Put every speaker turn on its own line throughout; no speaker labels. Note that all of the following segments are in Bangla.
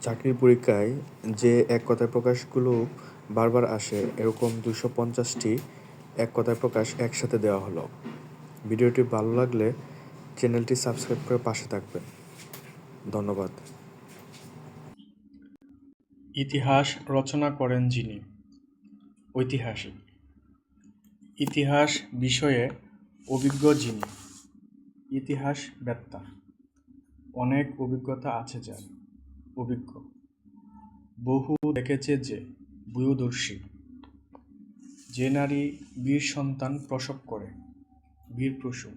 চাকরির পরীক্ষায় যে এক কথায় প্রকাশগুলো বারবার আসে, এরকম 250টি এক কথায় প্রকাশ একসাথে দেওয়া হলো। ভিডিওটি ভালো লাগলে চ্যানেলটি সাবস্ক্রাইব করে পাশে থাকবেন। ধন্যবাদ।
ইতিহাস রচনা করেন যিনি। ঐতিহাসিক। ইতিহাস বিষয়ে অভিজ্ঞ যিনি। ইতিহাস বেত্তা। অনেক অভিজ্ঞতা আছে যার। অভিজ্ঞ। বহু দেখেছে যে। ভূয়দর্শী। যে নারী বীর সন্তান প্রসব করে। বীরপ্রসূ।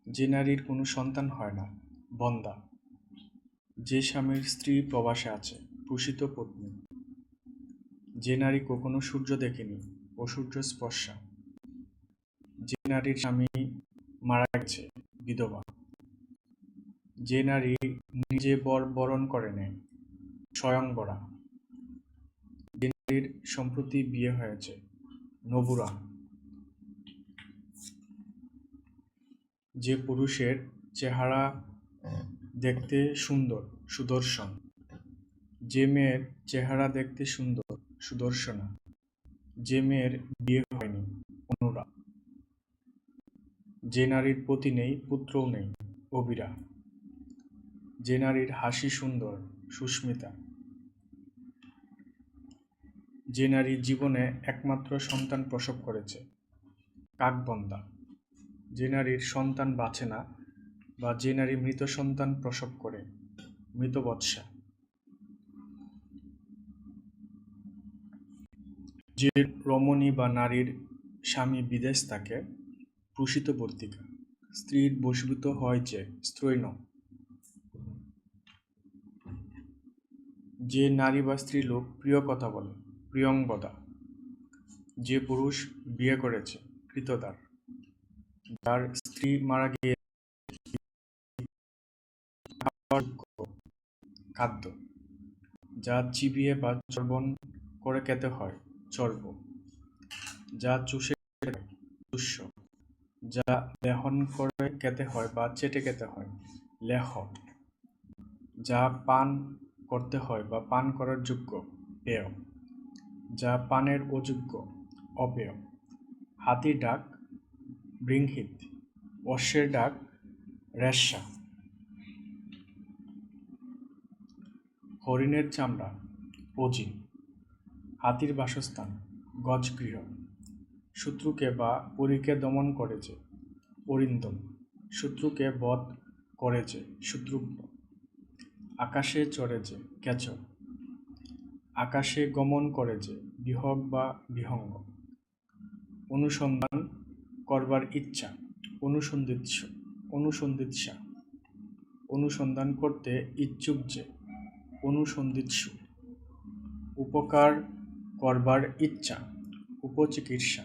যে নারীর কোনো সন্তান হয় না। বন্দা। যে স্বামীর স্ত্রী প্রবাসে আছে। প্রসূত পত্নী। যে নারী কখনো সূর্য দেখেনি। অসূর্য স্পর্শা। যে নারীর স্বামী মারা গেছে। বিধবা। যে নারী নিজে বরণ করে নেয়। স্বয়ংবরা। যে নারীর সম্প্রতি বিয়ে হয়েছে। নবুরা। যে পুরুষের চেহারা দেখতে সুন্দর। সুদর্শন। যে মেয়ের চেহারা দেখতে সুন্দর। সুদর্শনা। যে মেয়ের বিয়ে হয়নি। অনুরা। যে নারীর পতি নেই, পুত্রও নেই। অবিরা। যে নারীর হাসি সুন্দর। সুস্মিতা। যে নারী জীবনে একমাত্র সন্তান প্রসব করেছে। কাকবন্দা। যে নারীর সন্তান বাঁচে না বা যে নারী মৃত সন্তান প্রসব করে। মৃতবৎসা। যে রমণী বা নারীর স্বামী বিদেশ থাকে। প্রসূতবর্তিকা। স্ত্রীর বশীভূত হয় যে। স্ত্রৈণ। যে নারী বা স্ত্রীলোক প্রিয় কথা বলে। প্রিয়ংবদা। যে পুরুষ বিয়ে করেছে। কৃতদার। যার স্ত্রী মারা গিয়ে খাওয়ার খাদ্য। যা চিবিয়ে বা চর্বণ করে খেতে হয়। চর্ব। যা চুষে চুষ্য। যা লেহন করে খেতে হয় বা চেটে খেতে হয়। লেহ। যা পান করতে হয় বা পান করার যোগ্য। পেয়। যা পানের অযোগ্য। অপেয়। হাতির ডাক বৃংহিত। অশ্বের ডাক রেশ্যা। হরিণের চামড়া অজিন। হাতির বাসস্থান গজগৃহ। শত্রুকে বা পরীকে দমন করেছে। অরিন্দম। শত্রুকে বধ করেছে। শত্রুঘ্ন। আকাশে চড়ে যে। কেচর। আকাশে গমন করে যে। বিহগ বা বিহঙ্গ। অনুসন্ধান করবার ইচ্ছা। অনুসন্ধিৎসা। অনুসন্ধান করতে ইচ্ছুক যে। অনুসন্ধিৎসু। উপকার করবার ইচ্ছা। উপচিকিৎসা।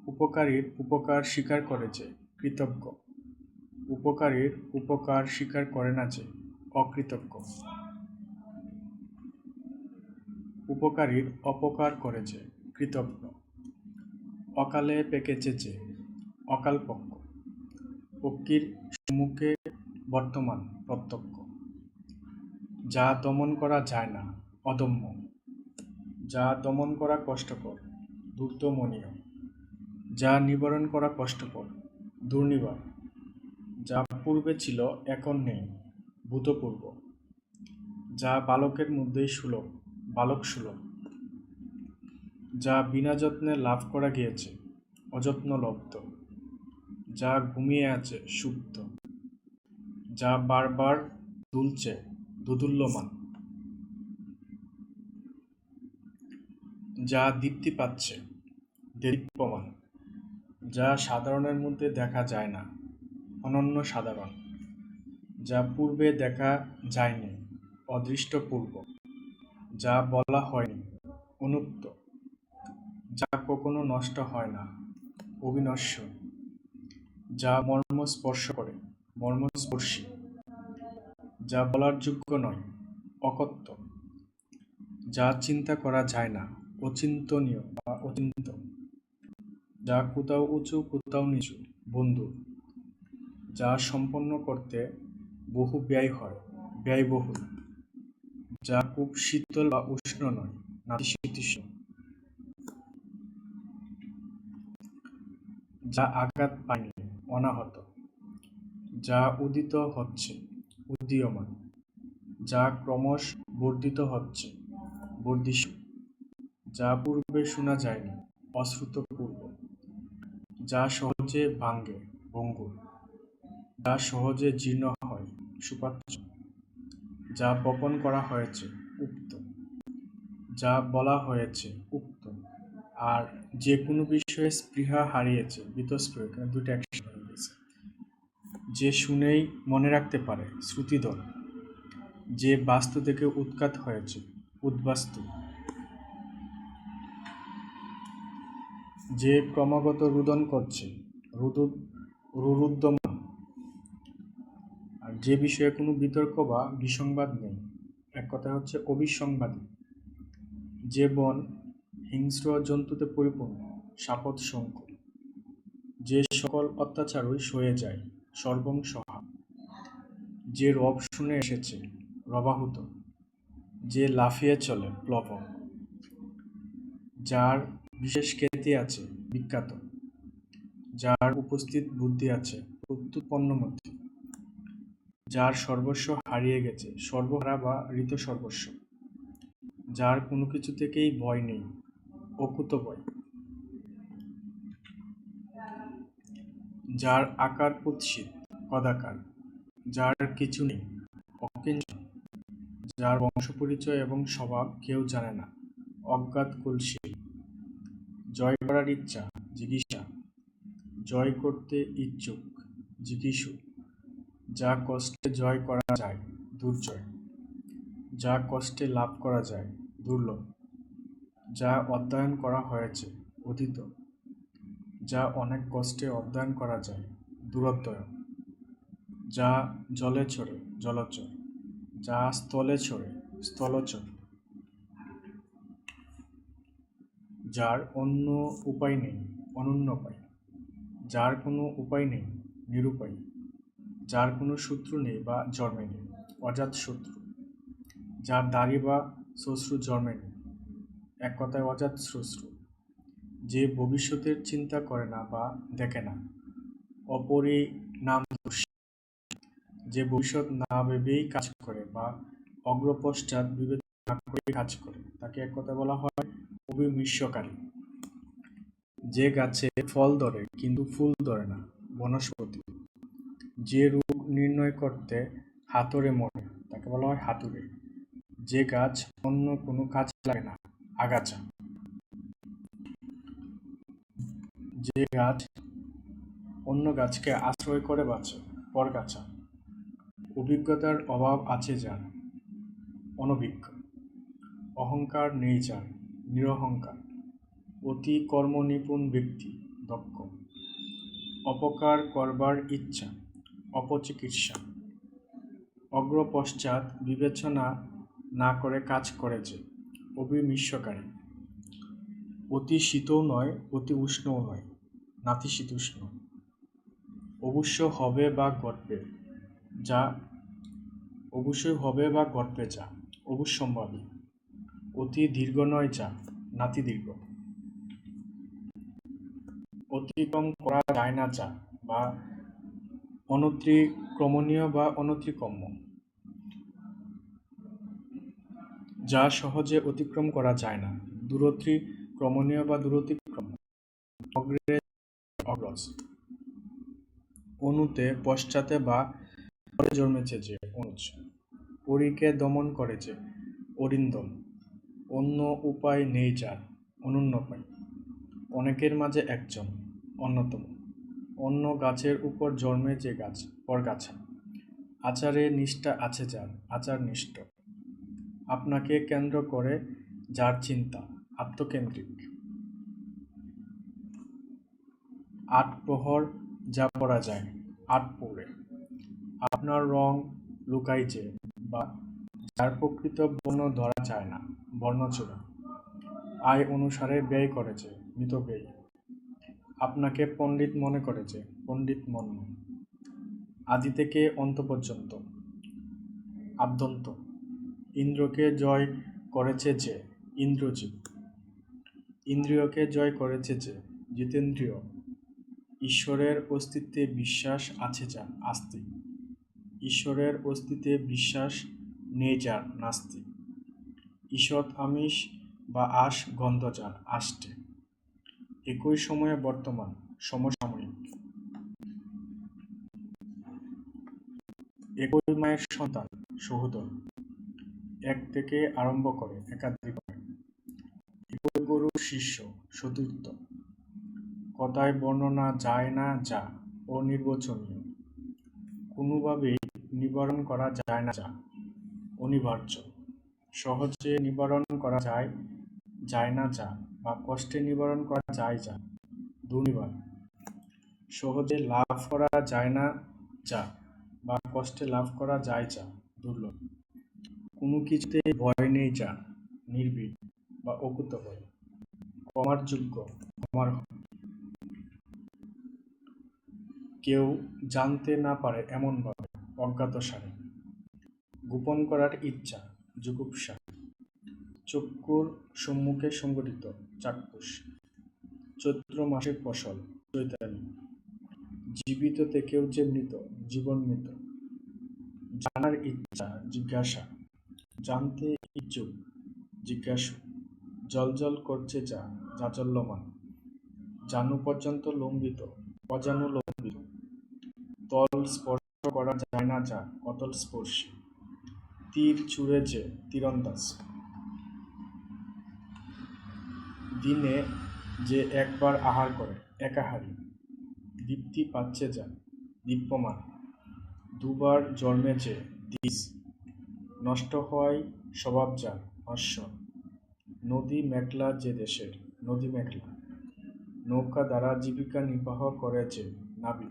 উপকারীর উপকার স্বীকার করে যে। কৃতজ্ঞ। উপকারীর উপকার স্বীকার করে না যে। অকৃতজ্ঞ। উপকারীর অপকার করে যে। কৃতজ্ঞ। অকালে পেকেছে যে। অকালপক্ষ। পক্ষীর সম্মুখে বর্তমান প্রত্যক্ষ। যা দমন করা যায় না। অদম্য। যা দমন করা কষ্টকর। দুর্দমনীয়। যা নিবারণ করা কষ্টকর। দুর্নিবার। যা পূর্বে ছিল এখন নেই। ভূতপূর্ব। যা বালকের মধ্যেই সুলভ। বালক সুলভ। যা বিনা যত্নে লাভ করা গিয়েছে। অযত্ন লব্ধ। যা ঘুমিয়ে আছে। সুপ্ত। যা বারবার দুলছে। দোদুল্যমান। যা দীপ্তি পাচ্ছে। দেদীপ্যমান। যা সাধারণের মধ্যে দেখা যায় না। অনন্য সাধারণ। যা পূর্বে দেখা যায়নি। অদৃষ্টপূর্ব। যা বলা হয়নি। অনুক্ত। যা কখনো নষ্ট হয় না। অবিনশ্বর। যা মর্ম স্পর্শ করে। মর্মস্পর্শী। যা বলার যোগ্য নয়। অকথ্য। যা চিন্তা করা যায় না। অচিন্তনীয় বা অচিন্ত। যা কোথাও উঁচু কোথাও নিচু। বন্ধু। যা সম্পন্ন করতে বহু ব্যয় হয়। ব্যয়বহুল। যা খুব শীতল বা উষ্ণ নয়, নাতিশীতোষ্ণ। যা আঘাত পায়নি, অনাহত। যা উদিত হচ্ছে, উদীয়মান। যা ক্রমশ বর্ধিত হচ্ছে, বর্ধিষ্ণু। যা পূর্বে শোনা যায়নি, অশ্রুতপূর্ব। যা সহজে ভাঙ্গে, ভঙ্গুর। যা সহজে জীর্ণ হয়, সুপাচ্য। যা বপন করা হয়েছে, উক্ত। যা বলা হয়েছে, উক্ত। আর যে কোনো বিষয়ে স্পৃহা হারিয়েছে, বীতস্পৃহ। এখানে দুটো অ্যাকশন হয়ে গেছে। যে শুনেই মনে রাখতে পারে, শ্রুতিধর। যে বাস্তু থেকে উৎখাত হয়েছে, উদ্বাস্তু। যে ক্রমাগত রুদন করছে, রুরুদ্যমান। আর যে বিষয়ে কোনো বিতর্ক বা বিসংবাদ নেই, এক কথা হচ্ছে অবিসংবাদী। যে বন হিংস্র জন্তুতে পরিপূর্ণ, শাপথ শঙ্কু। যে সকল অত্যাচারই সয়ে যায়, সর্বং সহা। যে রব শুনে এসেছে, রবাহুত। যে লাফিয়ে চলে, প্লবং। যার বিশেষ খ্যাতি আছে, বিখ্যাত। যার উপস্থিত বুদ্ধি আছে, প্রত্যুৎপন্নমতি। যার সর্বস্ব হারিয়ে গেছে, সর্বহারা বা ঋত সর্বস্ব। যার কোনো কিছু থেকেই ভয় নেই, অকুতভয়। যার আকার কুৎসিত, কদাকার। যার কিছু নেই, অকিঞ্চন। যার বংশ পরিচয় এবং স্বভাব কেউ জানে না, অজ্ঞাত কুলশীল। জয় করার ইচ্ছা, জিজ্ঞাসা। জয় করতে ইচ্ছুক, জিজ্ঞাসু। যা কষ্টে জয় করা যায়, দুর্জয়। যা কষ্টে লাভ করা যায়, দুর্লভ। যা অধ্যয়ন করা হয়েছে, অধীত। যা অনেক কষ্টে অধ্যয়ন করা যায়, দুরধ্যয়। যা জলে ছড়ে, জলচর। যা স্থলে ছড়ে, স্থলচর। যার অন্য উপায় নেই, অনন্যোপায়। যার কোনো উপায় নেই, নিরুপায়। যার কোনো শত্রু নেই বা জন্মেনি, অজাত শত্রু। যার দাড়ি বা শ্বশ্রু জন্মেনি, এক কথায় অজাত শ্বশ্রু। যে ভবিষ্যতের চিন্তা করে না বা দেখে না, অপরিণামদর্শী। যে ভবিষ্যৎ না ভেবেই কাজ করে বা অগ্রপশ্চাৎ বিবেচনা না করে কাজ করে, তাকে এক কথা বলা হয় অবিমৃষ্যকারী। যে গাছে ফল ধরে কিন্তু ফুল ধরে না, বনস্পতি। যে রোগ নির্ণয় করতে হাতুড়ে মরে, তাকে বলা হয় হাতুড়ে। যে গাছ অন্য কোনো কাজে লাগে না, আগাছা। যে গাছ অন্য গাছকে আশ্রয় করে বাঁচে, পরগাছা। অভিজ্ঞতার অভাব আছে যার, অনভিজ্ঞ। অহংকার নেই যার, নিরহংকার। অতি কর্মনিপুণ ব্যক্তি, দক্ষ। অপকার করবার ইচ্ছা, অপচিকিৎসা। অগ্রপশ্চাৎ বিবেচনা না করে কাজ করেছে, অবিমৃষ্যকারী। অতি শীতও নয়, অতি উষ্ণও নয়, নাতিশীতোষ্ণ। অবশ্য হবে বা ঘটবে যা, অবশ্যই হবে বা ঘটবে যা, অবশ্যম্ভাবী। অতি দীর্ঘ নয় যা, নাতিদীর্ঘ। অতিক্রম করা যায় না যা, বা অনতিক্রমণীয় বা অনতিক্রম্য। যা সহজে অতিক্রম করা যায় না, দূরতিক্রমণীয় বা দূরতিক্রম্য। অগ্রে অগ্রজ। অনুতে পশ্চাতে বা পরে জন্মেছে যে, অনুজ। পরীকে দমন করে যে, অরিন্দম। অন্য উপায় নেই যার, অনন্যোপায়। অনেকের মাঝে একজন, অন্যতম। অন্য গাছের উপর জন্মে যে গাছ, পরগাছা। আচারে নিষ্ঠা আছে যার, আচারনিষ্ঠ। আপনাকে কেন্দ্র করে যার চিন্তা, আত্মকেন্দ্রিক। আট প্রহর যা পড়া যায়, আট পৌরে। আপনার রং লুকাই যে, বা যার প্রকৃত বর্ণ ধরা যায় না, বর্ণচূড়া। আয় অনুসারে ব্যয় করেছে, মিতব্যয়ী। আপনাকে পণ্ডিত মনে করেছে, পণ্ডিত মন্য। আদি থেকে অন্ত পর্যন্ত, আদ্যন্ত। ইন্দ্রকে জয় করেছে যে, ইন্দ্রজিৎ। ইন্দ্রিয়কে জয় করেছে যে, জিতেন্দ্রিয়। ঈশ্বরের অস্তিত্বে বিশ্বাস আছে যার, আস্তিক। ঈশ্বরের অস্তিত্বে বিশ্বাস নেই যার, নাস্তিক। ঈষৎ আমিষ বা আশ গন্ধ যার, আষ্টে। একই সময়ে বর্তমান, সমসাময়িক। একই মায়ের সন্তান, সহোদর। এক থেকে আরম্ভ করে একাধিক হয়। একই গুরুর শিষ্য, সতীর্থ। কথায় বর্ণনা যায় না যা, অনির্বচনীয়। কোনোভাবেই নিবারণ করা যায় না যা, অনিবার্য। সহজে নিবারণ করা যায় না যা, বা কষ্টে নিবারণ করা যায় যা, দুর্নিবার। সহজে লাভ করা যায় না যা, বা কষ্টে লাভ করা যায় যা, দুর্লভ। কোনো কিছুতে ভয় নেই যা, নির্ভীক বা অকুতোভয়। ক্ষমার যোগ্য, ক্ষমার। কেউ জানতে না পারে এমনভাবে, অজ্ঞাতসারে। গোপন করার ইচ্ছা, জুগুপ্সা। চক্ষুর সম্মুখে সংগঠিত, চাক্ষুষ। চৈত্র মাসের ফসল, চৈতালি। জীবিত থেকেও যে মৃত, জীবন মৃত। জানার ইচ্ছা, জিজ্ঞাসা। জানতে ইচ্ছুক, জিজ্ঞাসু। জ্বলজ্বল করছে যা, জাজ্বল্যমান। জানু পর্যন্ত লম্বিত, অজানু লম্বিত। তল স্পর্শ করা যায় না যা, অতল স্পর্শী। তীর ছুঁড়ে যে, তীরন্দাজ। দিনে যে একবার আহার করে, একাহারী। দীপ্তি পাচ্ছে যা, দীপ্যমান। দুবার জন্মে যে, দ্বিজ। নষ্ট হয় স্বভাব যা, নশ্বর। নদী মেঘলা যে দেশের, নদী মেঘলা। নৌকা দ্বারা জীবিকা নির্বাহ করে যে, নাবিক।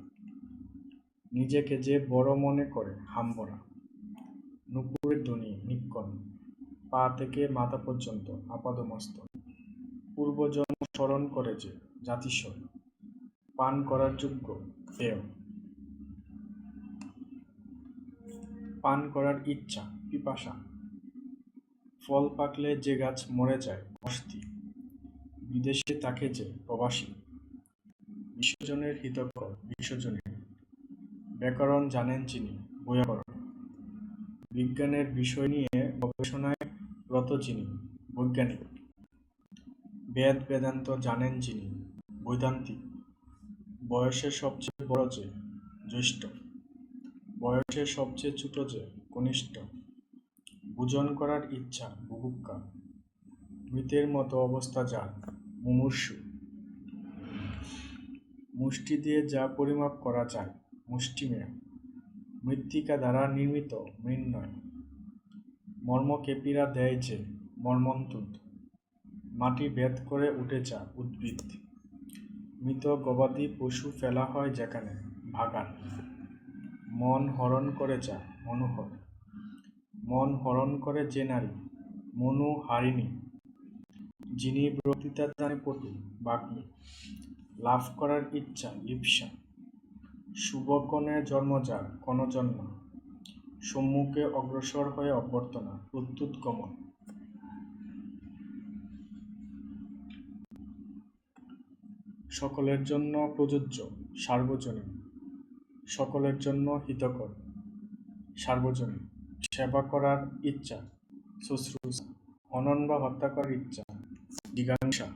নিজেকে যে বড় মনে করে, হাম্বরা। নুপুরের ধ্বনি, নিক্কণ। পা থেকে মাথা পর্যন্ত, আপাদমস্তক। পূর্বজন্ম স্মরণ করে যে, জাতিস্বর। পান করার যোগ্য, পেয়। পান করার ইচ্ছা, পিপাসা। ফল পাকলে যে গাছ মরে যায়, অস্থি। বিদেশে থাকে যে, প্রবাসী। বিশ্বজনের হিতকর, বিশ্বজনীন। ব্যাকরণ জানেন যিনি, বৈয়াকরণ। বিজ্ঞানের বিষয় নিয়ে গবেষণায় রত যিনি, বৈজ্ঞানিক। বেদ বেদান্ত জানেন যিনি, বৈদান্তিক। বয়সে সবচেয়ে বড় যে, জ্যেষ্ঠ। বয়সে সবচেয়ে ছোট যে, কনিষ্ঠ। ভোজন করার ইচ্ছা, বুভুক্ষা। মৃতের মতো অবস্থা যার, মুমূর্ষু। মুষ্টি দিয়ে যা পরিমাপ করা যায়, মুষ্টিমেয়। মৃত্তিকা দ্বারা নির্মিত, মৃন্ময়। মর্মকে পীড়া দেয় যে, মর্মন্তুদ। মাটি ভেদ করে উঠে যা, উদ্ভিদ। মৃত গবাদি পশু ফেলা হয় যেখানে, ভাগান। মন হরণ করে যা, মনোহর। মন হরণ করে যে নারী, মনু হারিণী। যিনি বক্তৃতার দানে পটু, বাগ্মী। লাভ করার ইচ্ছা, লিপ্সা। শুভকণে জন্ম যার, কণজন্ম। সম্মুখে অগ্রসর হয়ে অভ্যর্থনা, প্রত্যুৎগমন। সকলের জন্য প্রযোজ্য, সার্বজনীন। সকলের জন্য হিতকর, সার্বজনীন। সেবা করার ইচ্ছা, শুশ্রূষা। হনন বা হত্যা করার ইচ্ছা, জিজ্ঞাসা।